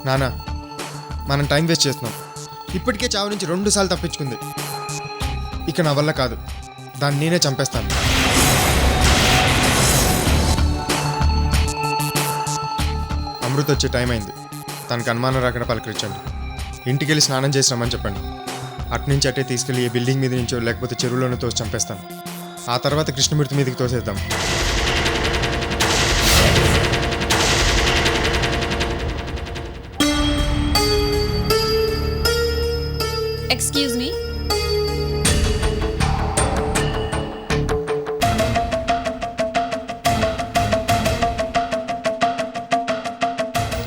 నానా, మనం time waste చేస్తున్నాం. ఇప్పటికే చావు నుంచి 2 సార్లు తప్పించుకుంది. ఇక నా వల్ల కాదు, దాన్ని నేనే చంపేస్తాను. అమృత వచ్చే టైం అయింది. తనకు అనుమానం రాకుండా పలకరించండి. ఇంటికి వెళ్ళి స్నానం చేసినామని చెప్పండి. అట్నుంచి అట్టే తీసుకెళ్ళి ఏ బిల్డింగ్ మీద నుంచో లేకపోతే చెరువులోనే తోసి చంపేస్తాను. ఆ తర్వాత కృష్ణమూర్తి మీదకి తోసేద్దాం. Excuse me.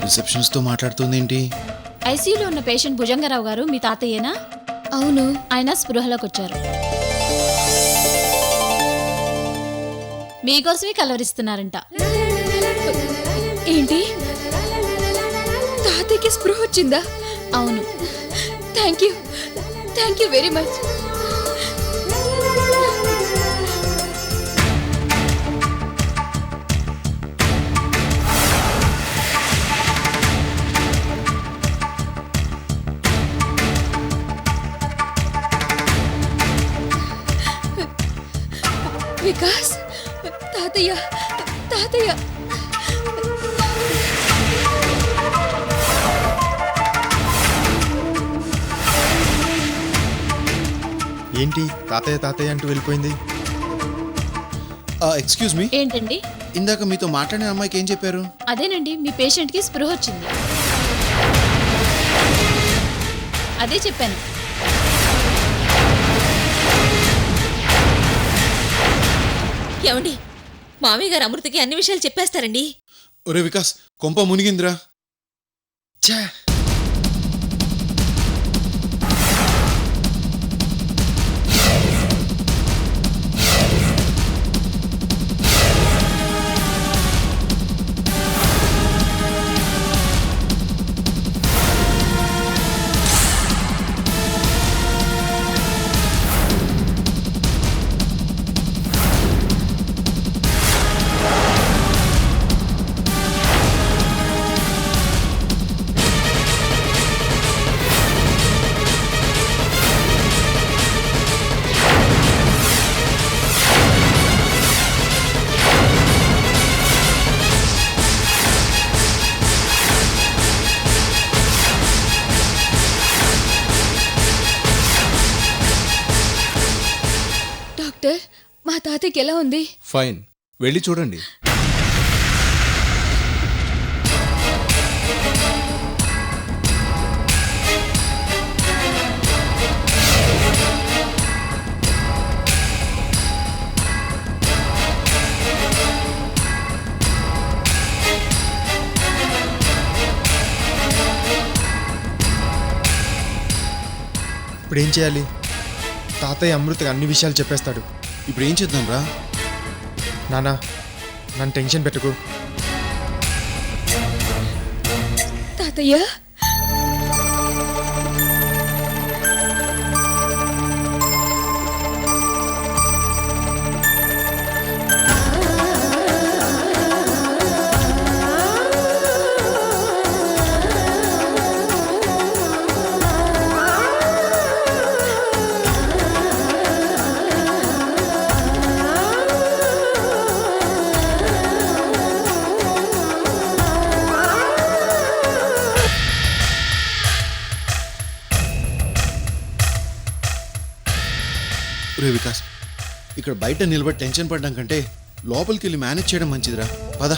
రిసెప్షనిస్ట్తో మాట్లాడుతుంది ఏంటి? ఐసీయూలో ఉన్న పేషెంట్ భుజంగరావు గారు మీ తాతయ్యేనా? అవును. ఆయన స్పృహలోకి వచ్చారు. మీకోసమే కలవరిస్తున్నారంట. ఏంటి, తాతయ్యకి స్పృహ వచ్చిందా? అవును. Thank you very much. Vikas, తాతయ్య తాతయ్య ఏంటి తాతయ్య తాతయ్య అంటూ వెళ్ళిపోయింది? Excuse me. ఏంటండి? ఇందాక మీతో మాట్లాడిన అమ్మాయికి ఏం చెప్పారు? అదేనండి, మీ పేషెంట్కి స్పృహ వచ్చింది. అదే చెప్పాను. ఏమండి, మామయ్య గారు అమృతకి అన్ని విషయాలు చెప్పేస్తారండి. ఒరే వికాస్, కొంప మునిగిందిరా. ఛే! డాక్టర్, మా తాతయ్యకి ఎలా ఉంది? ఫైన్, వెళ్ళి చూడండి. ఇప్పుడు ఏం చేయాలి? తాతయ్య అమృతకి అన్ని విషయాలు చెప్పేస్తాడు. ఇప్పుడు ఏం చేద్దాం రా? నానా, నన్ను టెన్షన్ పెట్టుకు. తాతయ్య, ఒరే వికాస్, ఇక్కడ బయట నిలబడి టెన్షన్ పడడం కంటే లోపలికి వెళ్ళి మేనేజ్ చేయడం మంచిదిరా. పద.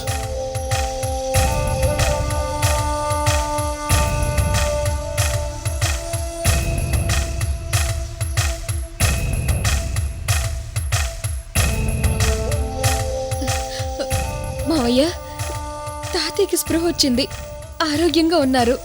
మావయ్య, తాతయ్యకి స్పృహ వచ్చింది, ఆరోగ్యంగా ఉన్నారు.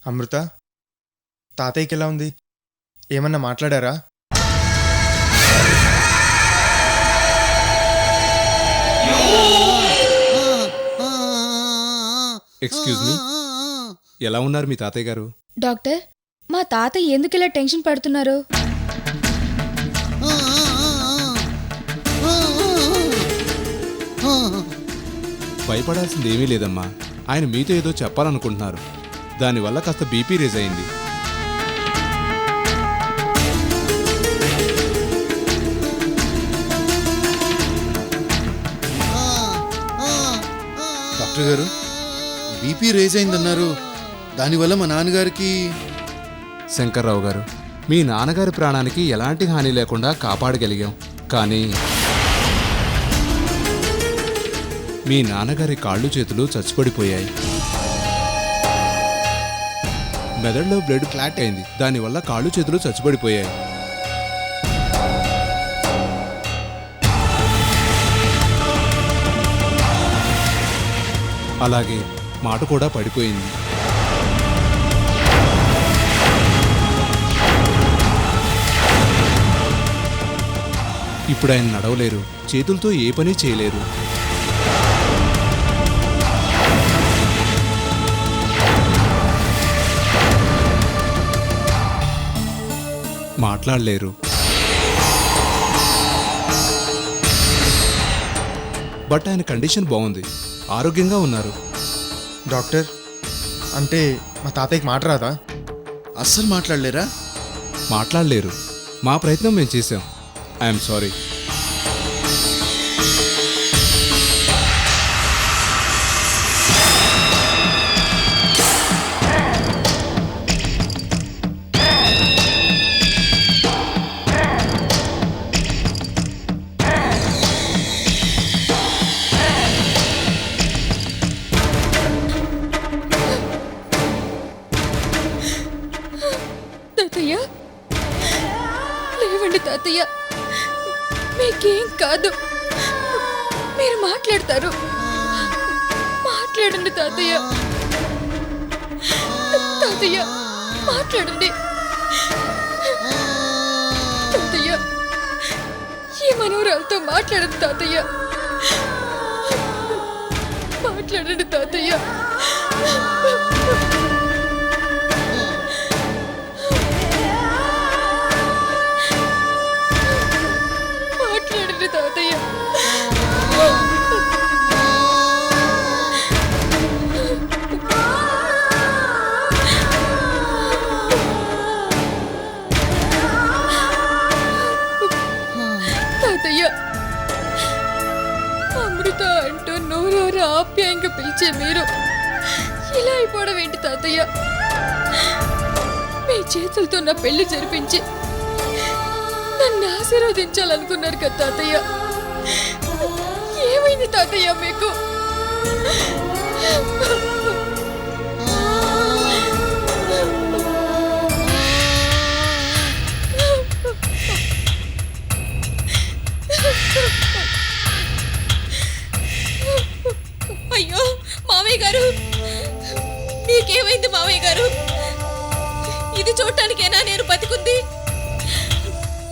అమృత, తాతయ్యకి ఎలా ఉంది? ఏమన్నా మాట్లాడారా? Oh! ఎక్స్క్యూజ్ మీ, ఎలా ఉన్నారు మీ తాతయ్య గారు? డాక్టర్, మా తాతయ్య ఎందుకు ఇలా టెన్షన్ పడుతున్నారు? భయపడాల్సింది ఏమీ లేదమ్మా. ఆయన మీతో ఏదో చెప్పాలనుకుంటున్నారు. దానివల్ల కాస్త బీపీ రేజ్ అయింది. డాక్టర్ గారు, బీపీ రేజ్ అయిందన్నారు. దానివల్ల మా నాన్నగారికి శంకర్రావు గారు, మీ నాన్నగారి ప్రాణానికి ఎలాంటి హాని లేకుండా కాపాడగలిగాం. కానీ మీ నాన్నగారి కాళ్ళు చేతులు చచ్చిపడిపోయాయి. మెదడులో బ్లడ్ క్లాట్ అయింది. దానివల్ల కాళ్ళు చేతులు చచ్చిపడిపోయాయి. అలాగే మాట కూడా పడిపోయింది. ఇప్పుడు ఆయన నడవలేరు, చేతులతో ఏ పని చేయలేరు. మాట్లాడలేరు. బట్ ఆయన కండిషన్ బాగుంది, ఆరోగ్యంగా ఉన్నారు. డాక్టర్, అంటే మా తాతయ్యకి మాట రాదా? అస్సలు మాట్లాడలేరా? మాట్లాడలేరు. మా ప్రయత్నం మేము చేశాం. I'm sorry. తాతయ్య, లేవండి తాతయ్య, మీకేం కాదు. మీరు మాట్లాడతారు. మాట్లాడండి తాతయ్య. తాతయ్య, మాట్లాడండి. తాతయ్య, ఈ మనవరాలతో మాట్లాడండి తాతయ్య. మాట్లాడండి తాతయ్య. మాట్లాడండి తాతయ్య. తాతయ్య, అమృత అంటూ నోరారు ఆప్యాయంగా పిలిచే మీరు ఇలా అయిపోవడం ఏంటి తాతయ్య? మీ చేతులతో నా పెళ్లి జరిపించి నన్ను ఆశీర్వదించాలనుకున్నారు కదా తాతయ్య. ఏమైంది తాతయ్య మీకు? అయ్యో మావయ్య గారు, మీకేమైంది మావయ్య గారు? ఇది చూడటానికేనా నేను బతికుంది?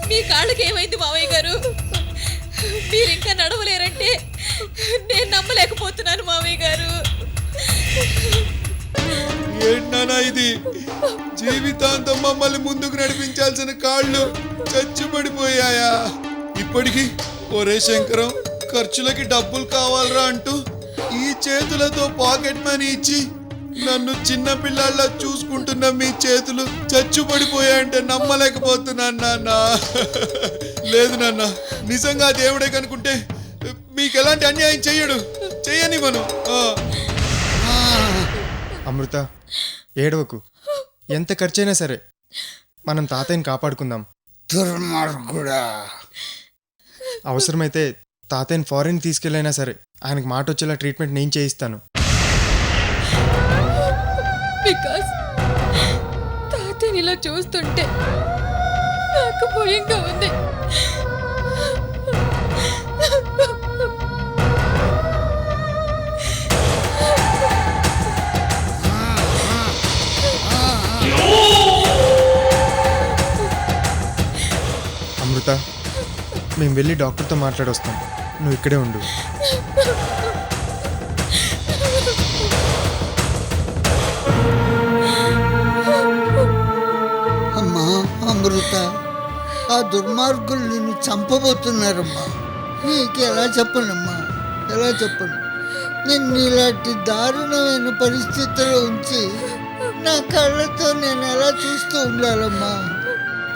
మీ కాళ్ళకి ఏమైంది మావయ్య గారు? మీరు ఇంకా నడవలేరంటే నేను నమ్మలేకపోతున్నాను మావయ్య గారు. ఏంటన్నా ఇది? జీవితాంతం మమ్మల్ని ముందుకు నడిపించాల్సిన కాళ్ళు చచ్చిపడిపోయాయా? ఇప్పటికి ఒరే శంకరం, ఖర్చులకి డబ్బులు కావాలరా అంటూ ఈ చేతులతో పాకెట్ మనీ ఇచ్చి నన్ను చిన్న పిల్లల్లా చూసుకుంటున్న మీ చేతులు చచ్చుపడిపోయాయంటే నమ్మలేకపోతున్నాను నాన్న. లేదు నాన్న, నిజంగా దేవుడే కనుకుంటే మీకు ఎలాంటి అన్యాయం చెయ్యడు. చెయ్యని మనం. అమృత, ఏడవకు. ఎంత ఖర్చైనా సరే మనం తాతయ్యని కాపాడుకుందాం. దుర్మార్గుడా! అవసరమైతే తాతయ్యని ఫారిన్ తీసుకెళ్ళైనా సరే ఆయనకు మాట వచ్చేలా ట్రీట్మెంట్ నేను చేయిస్తాను. వికాస్, తాతయ్యని ఇలా చూస్తుంటే నాకు భయంగా ఉంది. అమృత, మేము వెళ్ళి డాక్టర్తో మాట్లాడొస్తాం. నువ్వు ఇక్కడే ఉండు. అమృత, ఆ దుర్మార్గులు నిన్ను చంపబోతున్నారమ్మా. నీకు ఎలా చెప్పనమ్మా, ఎలా చెప్పను? నిన్ను ఇలాంటి దారుణమైన పరిస్థితిలో ఉంచి నా కళ్ళతో నేను ఎలా చూస్తూ ఉండాలమ్మా?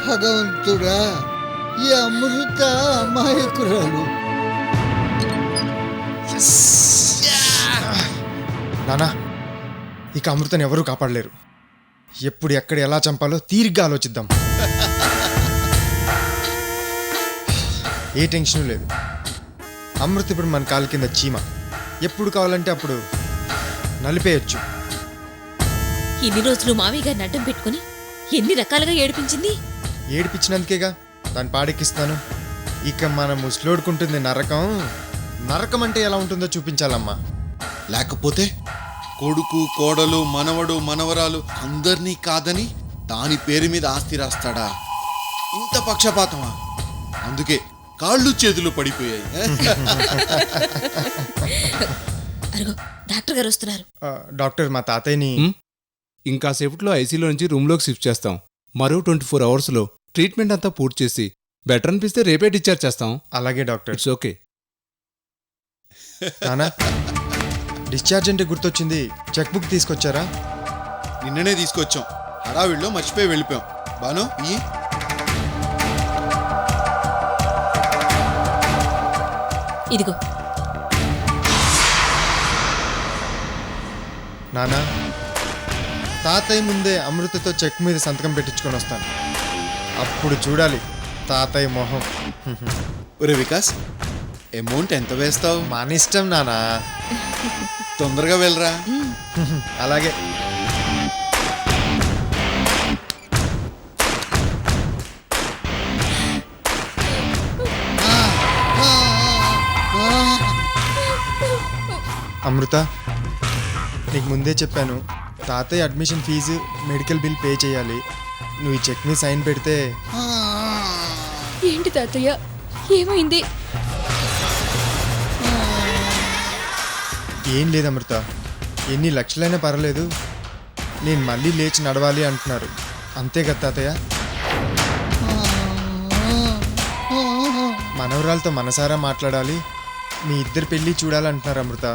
భగవంతుడా, ఈ అమృత అమాయకురాలు. నానా, ఇక అమృతని ఎవరూ కాపాడలేరు. ఎప్పుడు ఎక్కడ ఎలా చంపాలో తీరిగ్గా ఆలోచిద్దాం. ఏ టెన్షన్ లేదు. అమృత ఇప్పుడు మన కాలు కింద చీమ. ఎప్పుడు కావాలంటే అప్పుడు నలిపేయచ్చు. ఇన్ని రోజులు మామయ్య గారిని అడ్డం పెట్టుకుని ఎన్ని రకాలుగా ఏడిపించింది. ఏడిపించినందుకేగా దాన్ని పాడెక్కిస్తాను. ఇక మన ముసలోడుకుంటుంది నరకం. నరకం అంటే ఎలా ఉంటుందో చూపించాలమ్మా. లేకపోతే కొడుకు, కోడలు, మనవడు, మనవరాలు అందరినీ కాదని దాని పేరు మీద ఆస్తి రాస్తాడా? ఇంత పక్షపాతమా? అందుకే కాళ్ళు చేతులు పడిపోయాయి. అరుగో డాక్టర్ గారు వస్తున్నారు. డాక్టర్, మా తాతయ్యని ఇంకాసేపట్లో ఐసీలో నుంచి రూమ్లోకి షిఫ్ట్ చేస్తాం. మరో 24 అవర్స్లో ట్రీట్మెంట్ అంతా పూర్తి చేసి బెటర్ అనిపిస్తే రేపే డిశ్చార్జ్ చేస్తాం. అలాగే డాక్టర్. It's okay. నానా, డిశ్చార్జ్ అంటే గుర్తొచ్చింది. చెక్ బుక్ తీసుకొచ్చారా? నిన్ననే తీసుకొచ్చాం. హడావిడిలో మర్చిపోయి వెళ్ళిపోయాం. బాను ఈ ఇదిగో. నానా, తాతయ్య ముందే అమృతతో చెక్ మీద సంతకం పెట్టించుకొని వస్తాను. అప్పుడు చూడాలి తాతయ్య మొహం. ఒరే వికాస్, అమౌంట్ ఎంత వేస్తావు? మన ఇష్టం నానా. తొందరగా వెళ్ళరా. అలాగే. అమృత, నీకు ముందే చెప్పాను, తాతయ్య admission fees, medical bill pay చేయాలి. నువ్వు ఈ చెక్ మీద సైన్ పెడితే. ఏంటి తాతయ్య, ఏమైంది? ఏం లేదు అమృత, ఎన్ని లక్షలైనా పర్వాలేదు, నేను మళ్ళీ లేచి నడవాలి అంటున్నారు. అంతే కదా తాతయ్య? మనవరాలతో మనసారా మాట్లాడాలి, మీ ఇద్దరు పెళ్ళి చూడాలంటున్నారు అమృత.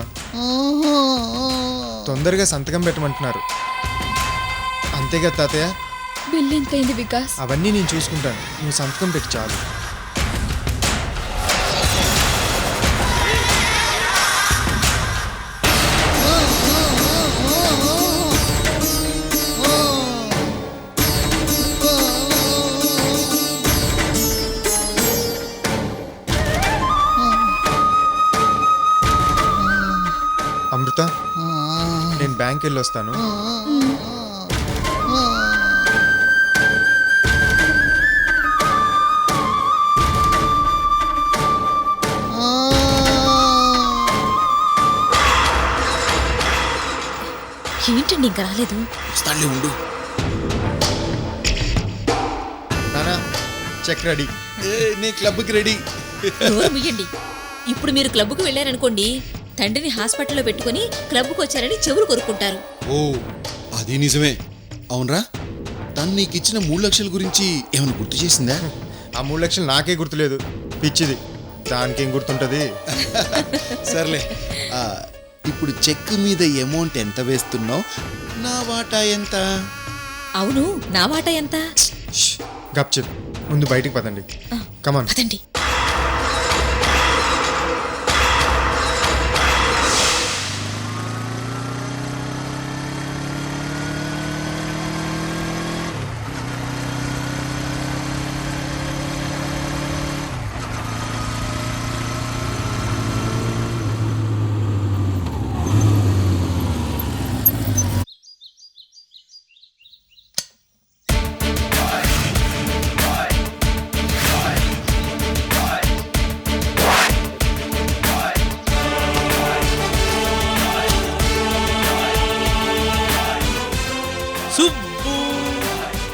తొందరగా సంతకం పెట్టమంటున్నారు. అంతే కదా తాతయ్య? బిల్ ఎంతైంది వికాస్? అవన్నీ నేను చూసుకుంటాను, నువ్వు సంతకం పెట్టి చాలు. అమృత, నేను బ్యాంక్ వెళ్ళి వస్తాను. ఏంటండి ఇంకా రాలేదు? వస్తాడులే, ఉండు. నానా, చెక్ రెడీ. నీ క్లబ్కి రెడీ. నోరు ముయ్యండి. ఇప్పుడు మీరు క్లబ్కు వెళ్ళారనుకోండి, తండ్రిని హాస్పిటల్లో పెట్టుకుని క్లబ్కు వచ్చారని చెవులు కొరుక్కుంటారు. ఓ, అది నిజమే. అవునరా, తను నీకు ఇచ్చిన 3 లక్షల గురించి ఏమైనా గుర్తు చేసిందా? ఆ 3 లక్షలు నాకే గుర్తులేదు, పిచ్చిది. దానికేం గుర్తుంటుంది? సర్లే, ఇప్పుడు చెక్ మీద అమౌంట్ ఎంత వేస్తున్నావు? నా వాటా ఎంత? అవును, నా వాటా ఎంత? గప్ చెప్, ముందు బయటికి పదండి. కమాన్. పదండి.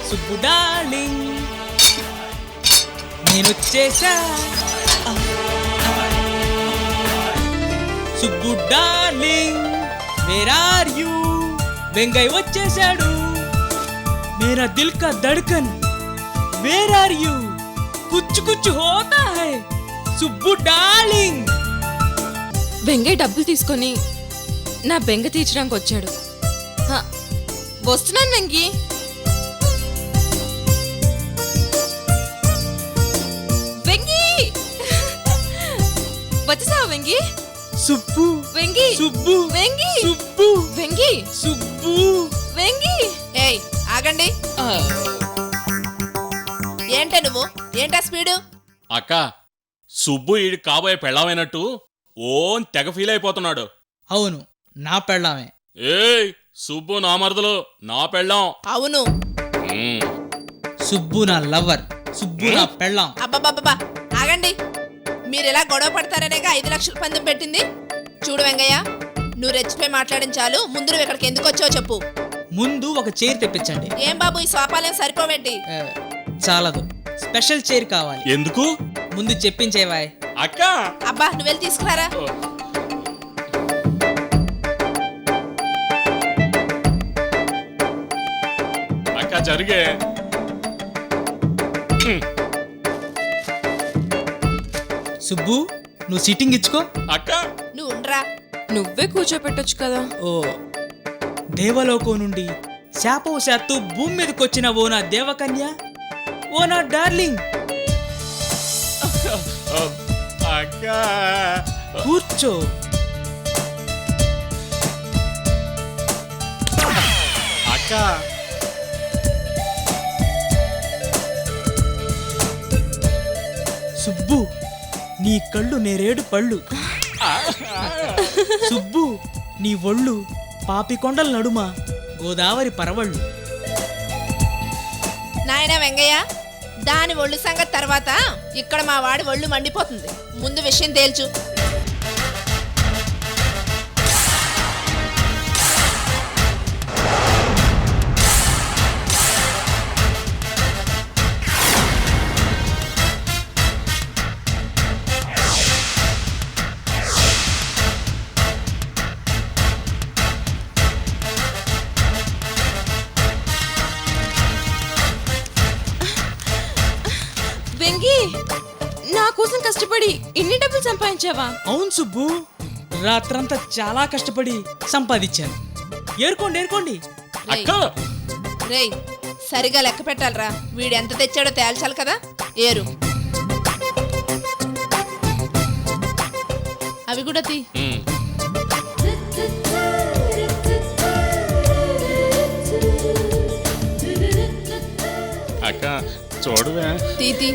సుబ్బు డార్లింగ్, నేనొచ్చేసా. Subbu darling, where are you? Vengayya వచ్చేసాడు. మేరా దిల్ కా ధడ్కన్ वेर आर यू कुछ कुछ होता है सुब्बू डार्लिंग వెంగయ్య డబ్బులు తీసుకొని నా బెంగ తీర్చడానికి వచ్చాడు. హ, వస్తున్నాను వెంగి. వెంగి వచ్చేసావా వెంగి? सुब्बू వెంగి सुब्बू వెంగి सुब्बू వెంగి सुब्बू వెంగి. ఏయ్ ఆగండి. ఏంటే నువ్వు ఏంటా స్పీడు? అక్క సుబ్బు ఈడి కాబోయే పెళ్ళామైనట్టు ఓన్ తెగ ఫీల్ అయిపోతున్నాడు. అవును నా పెళ్ళామే. ఏయ్ సుబ్బు నా మరదలు నా పెళ్ళాం. అవును. సుబ్బు నా లవర్, సుబ్బు నా పెళ్ళాం. అబ్బబ్బబ్బా ఆగండి. మీరు ఇలా గొడవ పడతారనేగా 5 లక్షల పందెం పెట్టింది. చూడు వెంగయ్య, నువ్వు రెచ్చిపోయి మాట్లాడిన చాలు. ముందు నువ్వు ఇక్కడికి ఎందుకు వచ్చావో చెప్పు. ముందు ఒక చైర్ తెప్పించండి. ఏం బాబు ఈ సోపాలేం సరిపోవేంటి? చాలదు, స్పెషల్ చైర్ కావాలి. ఎందుకు ముందు చెప్పించేవాయ్. అక్క? అబ్బా నువ్వు వెళ్ళి తీసుకురారా. అక్క జరిగే. సుబ్బు నువ్వు సిట్టింగ్ ఇచ్చుకో. అక్క నువ్వు ఉండరా. నువ్వే కూర్చోపెట్టొచ్చు కదా. ఓ దేవలోకం నుండి శాపవశాత్తు భూమి మీదకి వచ్చిన ఓ నా దేవకన్య, ఓ నా డార్లింగ్, అక్క కూర్చో. అక్క సుబ్బు నీ కళ్ళు నేరేడు పళ్ళు. సుబ్బు నీ ఒళ్ళు పాపికొండల నడుమ గోదావరి పరవళ్ళు. నాయనా వెంగయ్య, దాని ఒళ్ళు సంగతి తర్వాత ఇక్కడ మా వాడి ఒళ్ళు మండిపోతుంది. ముందు విషయం తేల్చు. వెంగి, నా కోసం కష్టపడి ఇన్ని డబ్బులు సంపాదించావా? అవును సుబ్బు, రాత్రంతా చాలా కష్టపడి సంపాదించాను. ఏరుకోండి ఏరుకోండి. అక్క రేయ్ సరిగా లెక్క పెట్టాలరా. వీడు ఎంత తెచ్చాడో తేల్చాలి కదా. ఏరు. అవి కూడా తీ. అక్క చూడవే. తీ తీ.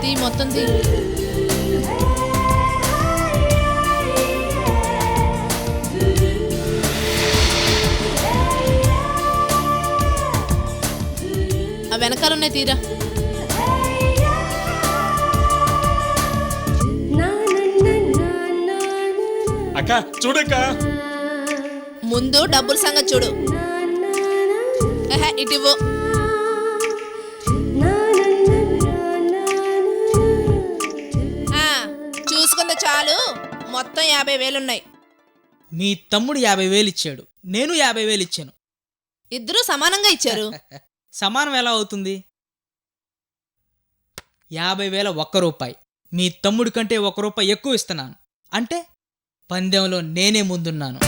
తీ మొత్తం తీ. ఆ వెనకాలన్నాయి తీరా. అక్క చూడక్క. ముందు డబ్బుల సంగతి చూడు. ఇటివ్వు. చూసుకుంది చాలు. మొత్తం 50,000 ఉన్నాయి. మీ తమ్ముడు 50,000 ఇచ్చాడు, నేను 50,000 ఇచ్చాను. ఇద్దరూ సమానంగా ఇచ్చారు. సమానం ఎలా అవుతుంది? 50,000 ₹1. మీ తమ్ముడి కంటే ₹1 ఎక్కువ ఇస్తున్నాను. అంటే పందెంలో నేనే ముందున్నాను.